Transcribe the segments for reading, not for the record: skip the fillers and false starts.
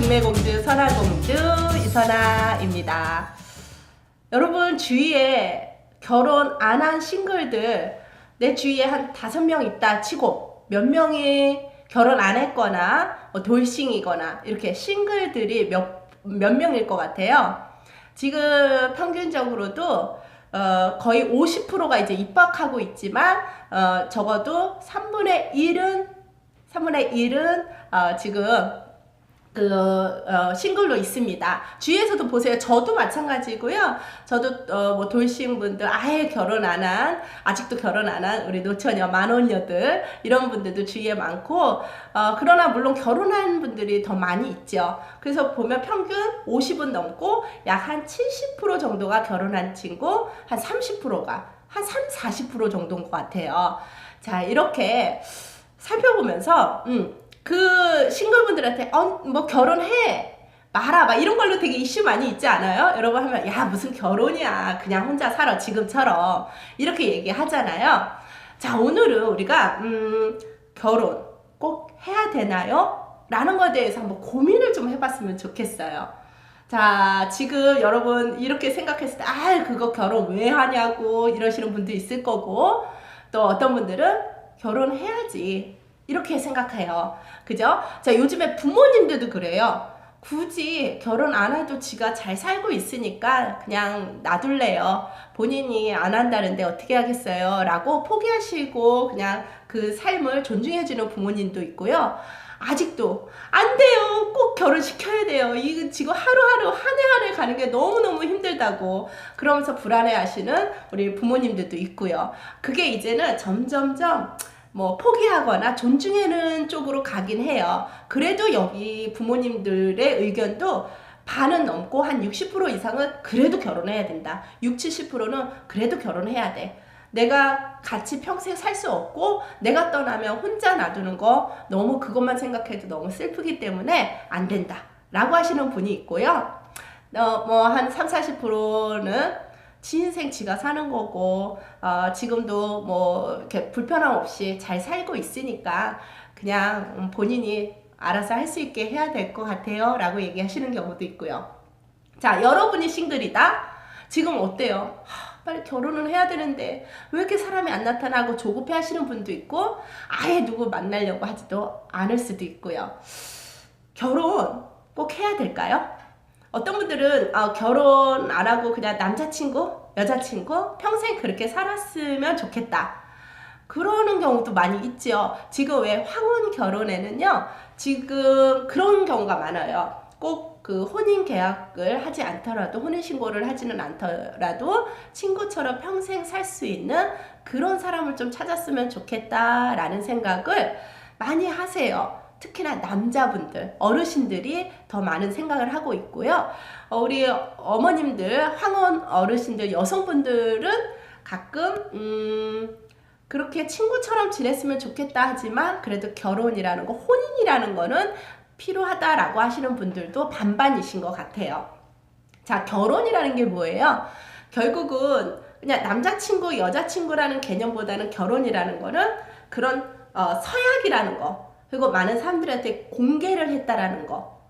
중매공주 선화공주 이선아입니다. 여러분 주위에 결혼 안 한 싱글들 내 주위에 한 5명 있다 치고 몇 명이 결혼 안 했거나 돌싱이거나 이렇게 싱글들이 몇 명일 것 같아요. 지금 평균적으로도 거의 50%가 이제 입학하고 있지만 적어도 3분의 1은 지금 싱글로 있습니다. 주위에서도 보세요. 저도 마찬가지고요. 저도 뭐 돌싱분들 아예 결혼 안 한, 아직도 결혼 안 한 우리 노처녀 만혼녀들 이런 분들도 주위에 많고 그러나 물론 결혼한 분들이 더 많이 있죠. 그래서 보면 평균 50은 넘고 약 한 70% 정도가 결혼한 친구, 한 30%가 한 40% 정도인 것 같아요. 자, 이렇게 살펴보면서 그 싱글분들한테 뭐 결혼해 마라 막 이런 걸로 되게 이슈 많이 있지 않아요? 여러분 하면 야 무슨 결혼이야 그냥 혼자 살아 지금처럼 이렇게 얘기하잖아요. 자, 오늘은 우리가 결혼 꼭 해야 되나요? 라는 것에 대해서 한번 고민을 좀 해봤으면 좋겠어요. 자, 지금 여러분 이렇게 생각했을 때 그거 결혼 왜 하냐고 이러시는 분도 있을 거고, 또 어떤 분들은 결혼해야지 이렇게 생각해요. 그죠? 자, 요즘에 부모님들도 그래요. 굳이 결혼 안 해도 지가 잘 살고 있으니까 그냥 놔둘래요. 본인이 안 한다는데 어떻게 하겠어요? 라고 포기하시고 그냥 그 삶을 존중해주는 부모님도 있고요. 아직도 안 돼요. 꼭 결혼시켜야 돼요. 이거 지금 하루하루 한 해 한 해 가는 게 너무너무 힘들다고 그러면서 불안해 하시는 우리 부모님들도 있고요. 그게 이제는 점점점 뭐 포기하거나 존중하는 쪽으로 가긴 해요. 그래도 여기 부모님들의 의견도 반은 넘고 한 60% 이상은 그래도 결혼해야 된다. 60, 70%는 그래도 결혼해야 돼. 내가 같이 평생 살 수 없고 내가 떠나면 혼자 놔두는 거 너무 그것만 생각해도 너무 슬프기 때문에 안 된다 라고 하시는 분이 있고요. 뭐 한 30, 40%는 지 인생 지가 사는 거고 지금도 뭐 이렇게 불편함 없이 잘 살고 있으니까 그냥 본인이 알아서 할 수 있게 해야 될 것 같아요 라고 얘기하시는 경우도 있고요. 자, 여러분이 싱글이다? 지금 어때요? 빨리 결혼은 해야 되는데 왜 이렇게 사람이 안 나타나고 조급해 하시는 분도 있고 아예 누구 만나려고 하지도 않을 수도 있고요. 결혼 꼭 해야 될까요? 어떤 분들은 결혼 안 하고 그냥 남자친구, 여자친구 평생 그렇게 살았으면 좋겠다. 그러는 경우도 많이 있죠. 지금 왜 황혼 결혼에는요, 지금 그런 경우가 많아요. 꼭 그 혼인 계약을 하지 않더라도, 혼인 신고를 하지는 않더라도 친구처럼 평생 살 수 있는 그런 사람을 좀 찾았으면 좋겠다라는 생각을 많이 하세요. 특히나 남자분들, 어르신들이 더 많은 생각을 하고 있고요. 우리 어머님들, 황혼 어르신들, 여성분들은 가끔 그렇게 친구처럼 지냈으면 좋겠다 하지만 그래도 결혼이라는 거, 혼인이라는 거는 필요하다라고 하시는 분들도 반반이신 것 같아요. 자, 결혼이라는 게 뭐예요? 결국은 그냥 남자친구, 여자친구라는 개념보다는 결혼이라는 거는 그런 서약이라는 거, 그리고 많은 사람들한테 공개를 했다라는 거,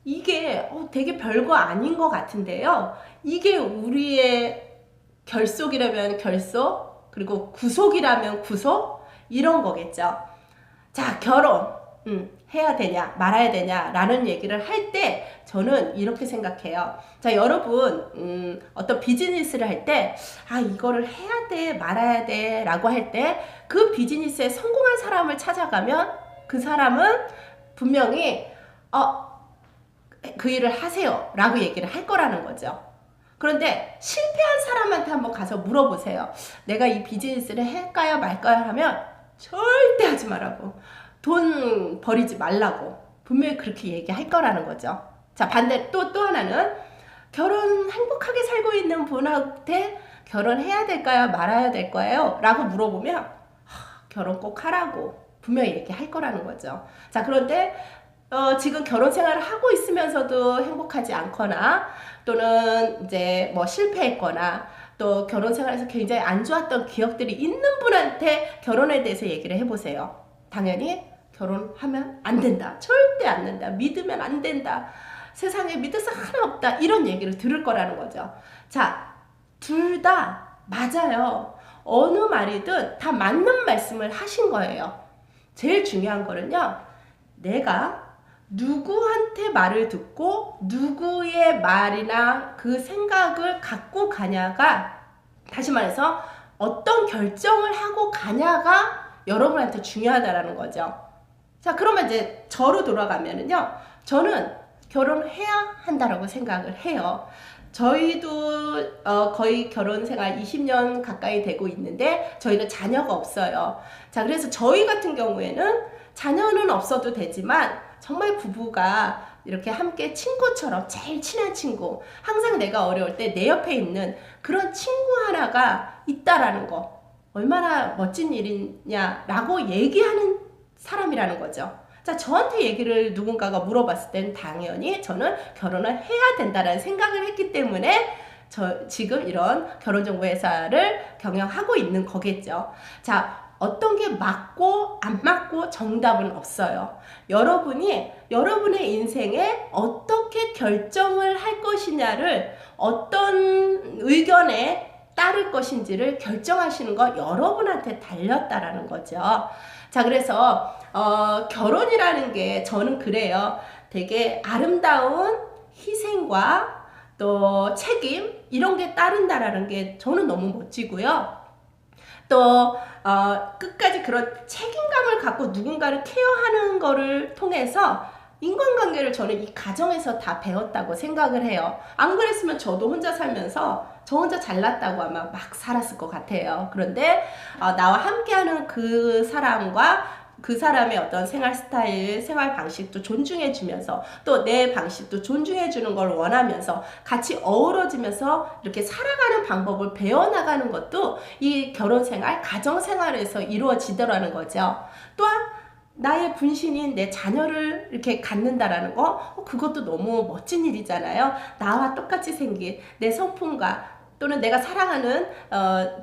이게 되게 별거 아닌 것 같은데요. 이게 우리의 결속이라면 결속, 그리고 구속이라면 구속, 이런 거겠죠. 자, 결혼 해야 되냐 말아야 되냐 라는 얘기를 할 때 저는 이렇게 생각해요. 자, 여러분 어떤 비즈니스를 할 때 이거를 해야 돼 말아야 돼 라고 할 때 그 비즈니스에 성공한 사람을 찾아가면 그 사람은 분명히 그 일을 하세요 라고 얘기를 할 거라는 거죠. 그런데 실패한 사람한테 한번 가서 물어보세요. 내가 이 비즈니스를 할까요 말까요 하면 절대 하지 말라고, 돈 버리지 말라고 분명히 그렇게 얘기할 거라는 거죠. 자, 반대 또 하나는 결혼 행복하게 살고 있는 분한테 결혼해야 될까요 말아야 될까요 라고 물어보면 결혼 꼭 하라고 분명히 얘기할 거라는 거죠. 자, 그런데 지금 결혼 생활을 하고 있으면서도 행복하지 않거나 또는 이제 뭐 실패했거나 또 결혼 생활에서 굉장히 안 좋았던 기억들이 있는 분한테 결혼에 대해서 얘기를 해보세요. 당연히 결혼하면 안 된다. 절대 안 된다. 믿으면 안 된다. 세상에 믿을 사람 하나 없다. 이런 얘기를 들을 거라는 거죠. 자, 둘 다 맞아요. 어느 말이든 다 맞는 말씀을 하신 거예요. 제일 중요한 거는요. 내가 누구한테 말을 듣고 누구의 말이나 그 생각을 갖고 가냐가, 다시 말해서 어떤 결정을 하고 가냐가 여러분한테 중요하다라는 거죠. 자, 그러면 이제 저로 돌아가면은요. 저는 결혼해야 한다라고 생각을 해요. 저희도 거의 결혼 생활 20년 가까이 되고 있는데 저희는 자녀가 없어요. 자, 그래서 저희 같은 경우에는 자녀는 없어도 되지만 정말 부부가 이렇게 함께 친구처럼 제일 친한 친구, 항상 내가 어려울 때 내 옆에 있는 그런 친구 하나가 있다라는 거, 얼마나 멋진 일이냐라고 얘기하는 사람이라는 거죠. 자, 저한테 얘기를 누군가가 물어봤을 땐 당연히 저는 결혼을 해야 된다는 생각을 했기 때문에 저 지금 이런 결혼정보회사를 경영하고 있는 거겠죠. 자, 어떤 게 맞고 안 맞고 정답은 없어요. 여러분이 여러분의 인생에 어떻게 결정을 할 것이냐를, 어떤 의견에 따를 것인지를 결정하시는 거 여러분한테 달렸다라는 거죠. 자, 그래서 결혼이라는 게 저는 그래요. 되게 아름다운 희생과 또 책임, 이런 게 따른다라는 게 저는 너무 멋지고요. 또 끝까지 그런 책임감을 갖고 누군가를 케어하는 거를 통해서 인간관계를 저는 이 가정에서 다 배웠다고 생각을 해요. 안 그랬으면 저도 혼자 살면서 저 혼자 잘났다고 아마 막 살았을 것 같아요. 그런데 나와 함께하는 그 사람과 그 사람의 어떤 생활 스타일, 생활 방식도 존중해 주면서 또 내 방식도 존중해 주는 걸 원하면서 같이 어우러지면서 이렇게 살아가는 방법을 배워나가는 것도 이 결혼 생활, 가정 생활에서 이루어지더라는 거죠. 또한 나의 분신인 내 자녀를 이렇게 갖는다라는 거, 그것도 너무 멋진 일이잖아요. 나와 똑같이 생긴 내 성품과 또는 내가 사랑하는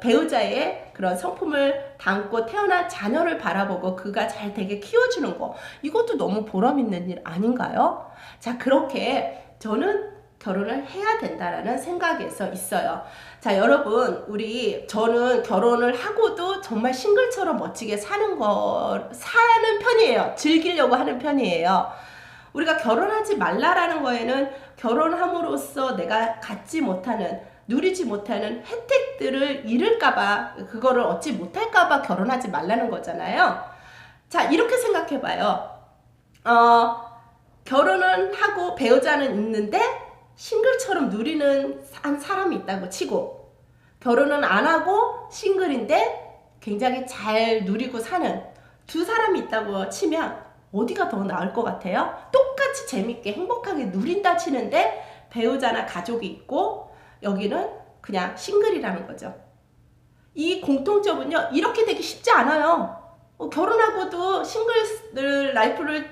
배우자의 그런 성품을 담고 태어난 자녀를 바라보고 그가 잘 되게 키워주는 거, 이것도 너무 보람 있는 일 아닌가요? 자, 그렇게 저는 결혼을 해야 된다라는 생각에서 있어요. 자, 여러분, 저는 결혼을 하고도 정말 싱글처럼 멋지게 사는 편이에요. 즐기려고 하는 편이에요. 우리가 결혼하지 말라라는 거에는 결혼함으로써 내가 누리지 못하는 혜택들을 잃을까봐, 그거를 얻지 못할까봐 결혼하지 말라는 거잖아요. 자, 이렇게 생각해봐요. 결혼은 하고 배우자는 있는데 싱글처럼 누리는 한 사람이 있다고 치고, 결혼은 안 하고 싱글인데 굉장히 잘 누리고 사는 두 사람이 있다고 치면 어디가 더 나을 것 같아요? 똑같이 재밌게 행복하게 누린다 치는데 배우자나 가족이 있고 여기는 그냥 싱글이라는 거죠. 이 공통점은요, 이렇게 되기 쉽지 않아요. 결혼하고도 싱글 라이프를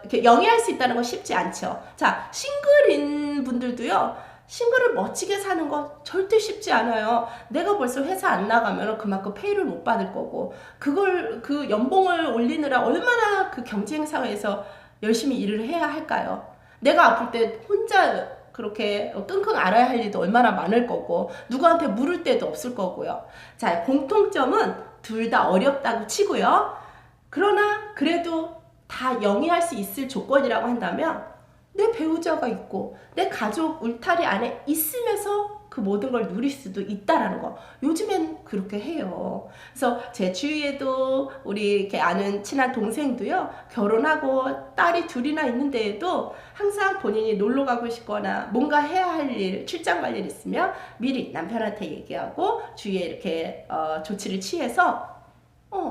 이렇게 영위할 수 있다는 건 쉽지 않죠. 자, 싱글인 분들도요, 싱글을 멋지게 사는 거 절대 쉽지 않아요. 내가 벌써 회사 안 나가면 그만큼 페이를 못 받을 거고, 그 연봉을 올리느라 얼마나 그 경쟁 사회에서 열심히 일을 해야 할까요? 내가 아플 때 혼자 그렇게 끙끙 앓아야 할 일도 얼마나 많을 거고, 누구한테 물을 데도 없을 거고요. 자, 공통점은 둘 다 어렵다고 치고요. 그러나 그래도 다 영위할 수 있을 조건이라고 한다면 내 배우자가 있고 내 가족 울타리 안에 있으면서 그 모든 걸 누릴 수도 있다라는 거, 요즘엔 그렇게 해요. 그래서 제 주위에도 우리 이렇게 아는 친한 동생도요, 결혼하고 딸이 둘이나 있는데도 항상 본인이 놀러 가고 싶거나 뭔가 해야 할 일, 출장 갈 일 있으면 미리 남편한테 얘기하고 주위에 이렇게 조치를 취해서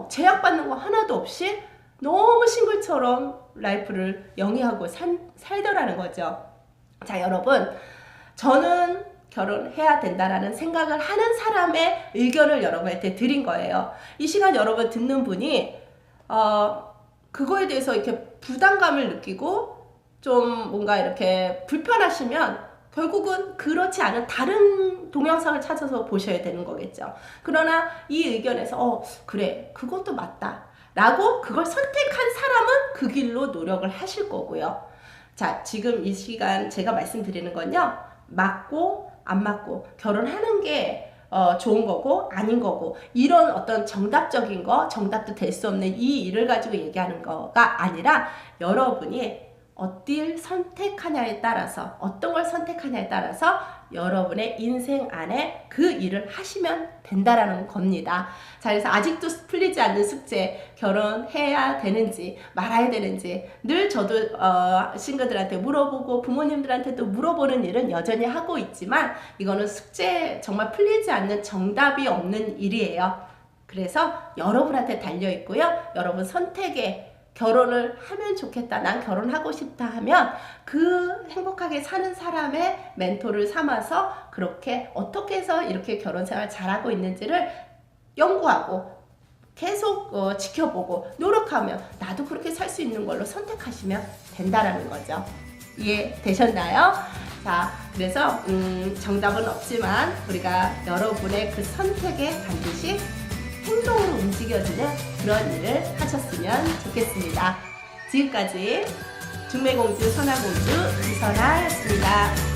제약받는 거 하나도 없이 너무 싱글처럼 라이프를 영위하고 살더라는 거죠. 자, 여러분, 저는 결혼해야 된다라는 생각을 하는 사람의 의견을 여러분한테 드린 거예요. 이 시간 여러분 듣는 분이 그거에 대해서 이렇게 부담감을 느끼고 좀 뭔가 이렇게 불편하시면 결국은 그렇지 않은 다른 동영상을 찾아서 보셔야 되는 거겠죠. 그러나 이 의견에서 그래, 그것도 맞다, 라고 그걸 선택한 사람은 그 길로 노력을 하실 거고요. 자, 지금 이 시간 제가 말씀드리는 건요, 맞고 안 맞고 결혼하는 게 좋은 거고 아닌 거고 이런 어떤 정답적인 거, 정답도 될 수 없는 이 일을 가지고 얘기하는 거가 아니라 여러분이 어딜 선택하냐에 따라서, 어떤 걸 선택하냐에 따라서 여러분의 인생 안에 그 일을 하시면 된다라는 겁니다. 자, 그래서 아직도 풀리지 않는 숙제, 결혼해야 되는지 말아야 되는지 늘 저도 싱글들한테 물어보고 부모님들한테도 물어보는 일은 여전히 하고 있지만, 이거는 숙제 정말 풀리지 않는 정답이 없는 일이에요. 그래서 여러분한테 달려 있고요. 여러분 선택에, 결혼을 하면 좋겠다, 난 결혼하고 싶다 하면 그 행복하게 사는 사람의 멘토를 삼아서 그렇게 어떻게 해서 이렇게 결혼 생활 잘하고 있는지를 연구하고 계속 지켜보고 노력하면 나도 그렇게 살 수 있는 걸로 선택하시면 된다라는 거죠. 이해되셨나요? 자, 그래서 정답은 없지만 우리가 여러분의 그 선택에 반드시 행동으로 움직여지는 그런 일을 하셨으면 좋겠습니다. 지금까지 중매공주 선화공주 이선아였습니다.